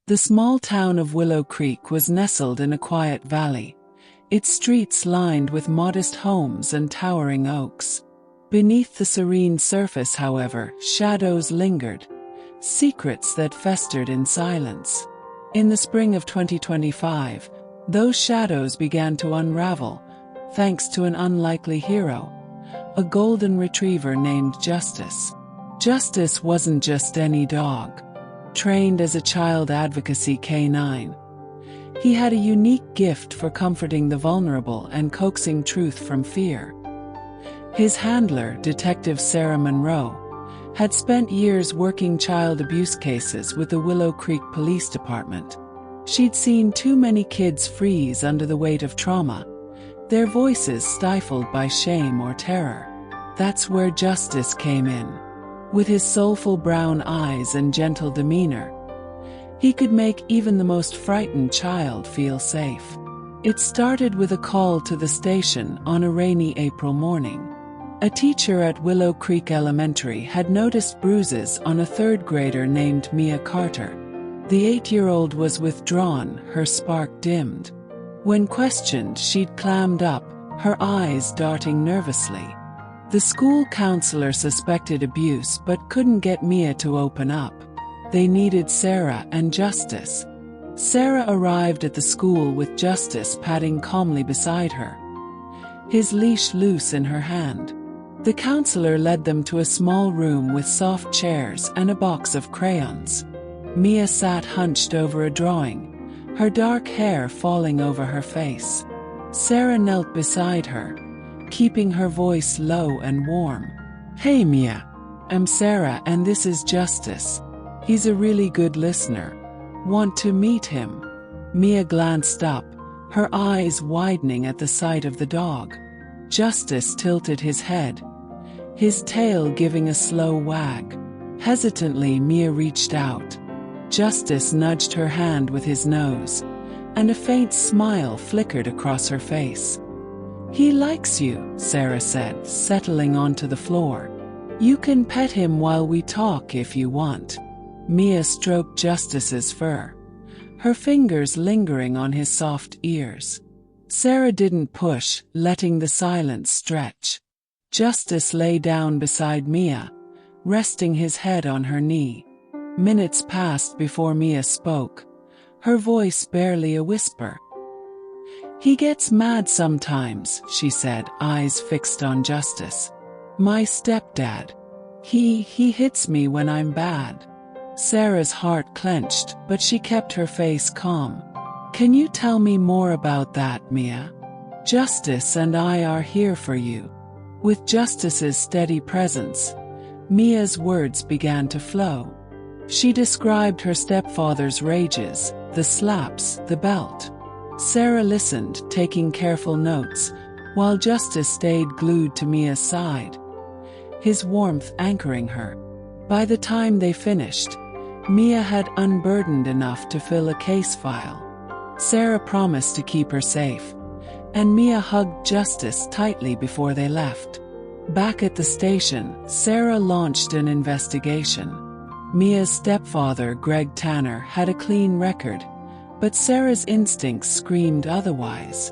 The small town of Willow Creek was nestled in a quiet valley, its streets lined with modest homes and towering oaks. Beneath the serene surface, however, shadows lingered, secrets that festered in silence. In the spring of 2025, those shadows began to unravel, thanks to an unlikely hero, a golden retriever named Justice. Justice wasn't just any dog. Trained as a child advocacy canine, he had a unique gift for comforting the vulnerable and coaxing truth from fear. His handler, Detective Sarah Monroe, had spent years working child abuse cases with the Willow Creek Police Department. She'd seen too many kids freeze under the weight of trauma, their voices stifled by shame or terror. That's where Justice came in. With his soulful brown eyes and gentle demeanor, he could make even the most frightened child feel safe. It started with a call to the station on a rainy April morning. A teacher at Willow Creek Elementary had noticed bruises on a third grader named Mia Carter. The 8-year-old was withdrawn, her spark dimmed. When questioned, she'd clammed up, her eyes darting nervously. The school counselor suspected abuse but couldn't get Mia to open up. They needed Sarah and Justice. Sarah arrived at the school with Justice padding calmly beside her, his leash loose in her hand. The counselor led them to a small room with soft chairs and a box of crayons. Mia sat hunched over a drawing, her dark hair falling over her face. Sarah knelt beside her, keeping her voice low and warm. "Hey Mia, I'm Sarah and this is Justice. He's a really good listener. Want to meet him?" Mia glanced up, her eyes widening at the sight of the dog. Justice tilted his head, his tail giving a slow wag. Hesitantly, Mia reached out. Justice nudged her hand with his nose, and a faint smile flickered across her face. "He likes you," Sarah said, settling onto the floor. "You can pet him while we talk if you want." Mia stroked Justice's fur, her fingers lingering on his soft ears. Sarah didn't push, letting the silence stretch. Justice lay down beside Mia, resting his head on her knee. Minutes passed before Mia spoke, her voice barely a whisper. "He gets mad sometimes," she said, eyes fixed on Justice. "My stepdad. He hits me when I'm bad." Sarah's heart clenched, but she kept her face calm. "Can you tell me more about that, Mia? Justice and I are here for you." With Justice's steady presence, Mia's words began to flow. She described her stepfather's rages, the slaps, the belt. Sarah listened, taking careful notes, while Justice stayed glued to Mia's side, his warmth anchoring her. By the time they finished, Mia had unburdened enough to fill a case file. Sarah promised to keep her safe, and Mia hugged Justice tightly before they left. Back at the station, Sarah launched an investigation. Mia's stepfather, Greg Tanner, had a clean record, but Sarah's instincts screamed otherwise.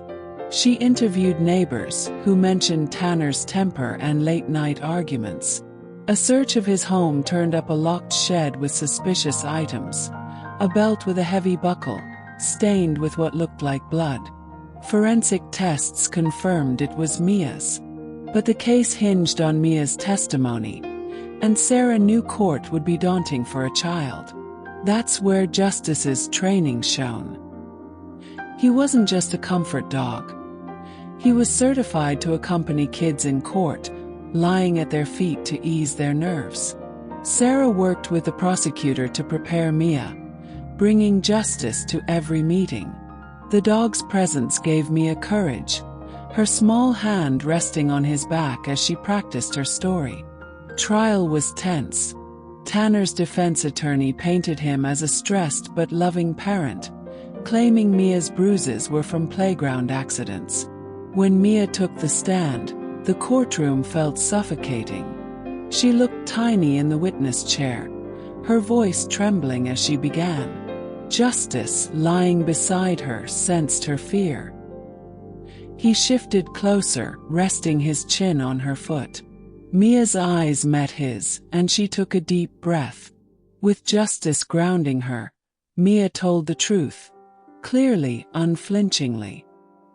She interviewed neighbors, who mentioned Tanner's temper and late-night arguments. A search of his home turned up a locked shed with suspicious items, a belt with a heavy buckle, stained with what looked like blood. Forensic tests confirmed it was Mia's. But the case hinged on Mia's testimony, and Sarah knew court would be daunting for a child. That's where Justice's training shone. He wasn't just a comfort dog. He was certified to accompany kids in court, lying at their feet to ease their nerves. Sarah worked with the prosecutor to prepare Mia, bringing Justice to every meeting. The dog's presence gave Mia courage, her small hand resting on his back as she practiced her story. Trial was tense. Tanner's defense attorney painted him as a stressed but loving parent, claiming Mia's bruises were from playground accidents. When Mia took the stand, the courtroom felt suffocating. She looked tiny in the witness chair, her voice trembling as she began. Justice, lying beside her, sensed her fear. He shifted closer, resting his chin on her foot. Mia's eyes met his, and she took a deep breath. With Justice grounding her, Mia told the truth, clearly, unflinchingly.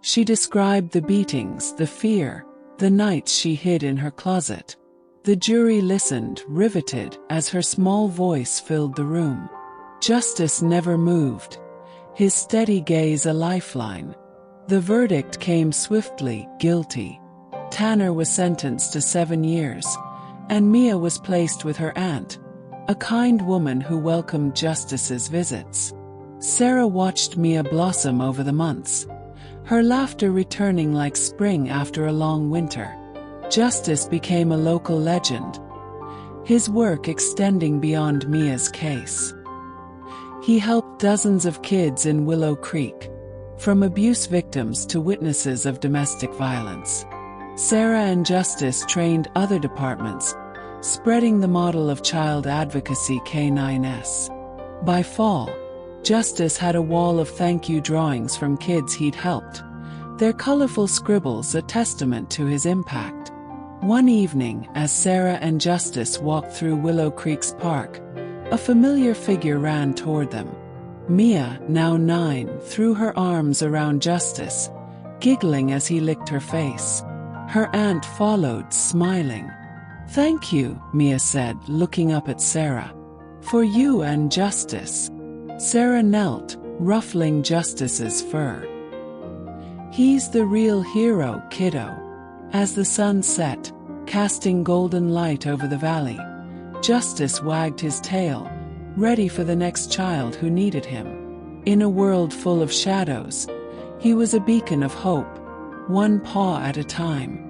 She described the beatings, the fear, the nights she hid in her closet. The jury listened, riveted, as her small voice filled the room. Justice never moved, his steady gaze a lifeline. The verdict came swiftly, guilty. Tanner was sentenced to 7 years, and Mia was placed with her aunt, a kind woman who welcomed Justice's visits. Sarah watched Mia blossom over the months, her laughter returning like spring after a long winter. Justice became a local legend, his work extending beyond Mia's case. He helped dozens of kids in Willow Creek, from abuse victims to witnesses of domestic violence. Sarah and Justice trained other departments, spreading the model of child advocacy K9S. By fall, Justice had a wall of thank you drawings from kids he'd helped, their colorful scribbles a testament to his impact. One evening, as Sarah and Justice walked through Willow Creek's park, a familiar figure ran toward them. Mia, now 9, threw her arms around Justice, giggling as he licked her face. Her aunt followed, smiling. "Thank you," Mia said, looking up at Sarah. "For you and Justice." Sarah knelt, ruffling Justice's fur. "He's the real hero, kiddo." As the sun set, casting golden light over the valley, Justice wagged his tail, ready for the next child who needed him. In a world full of shadows, he was a beacon of hope, one paw at a time.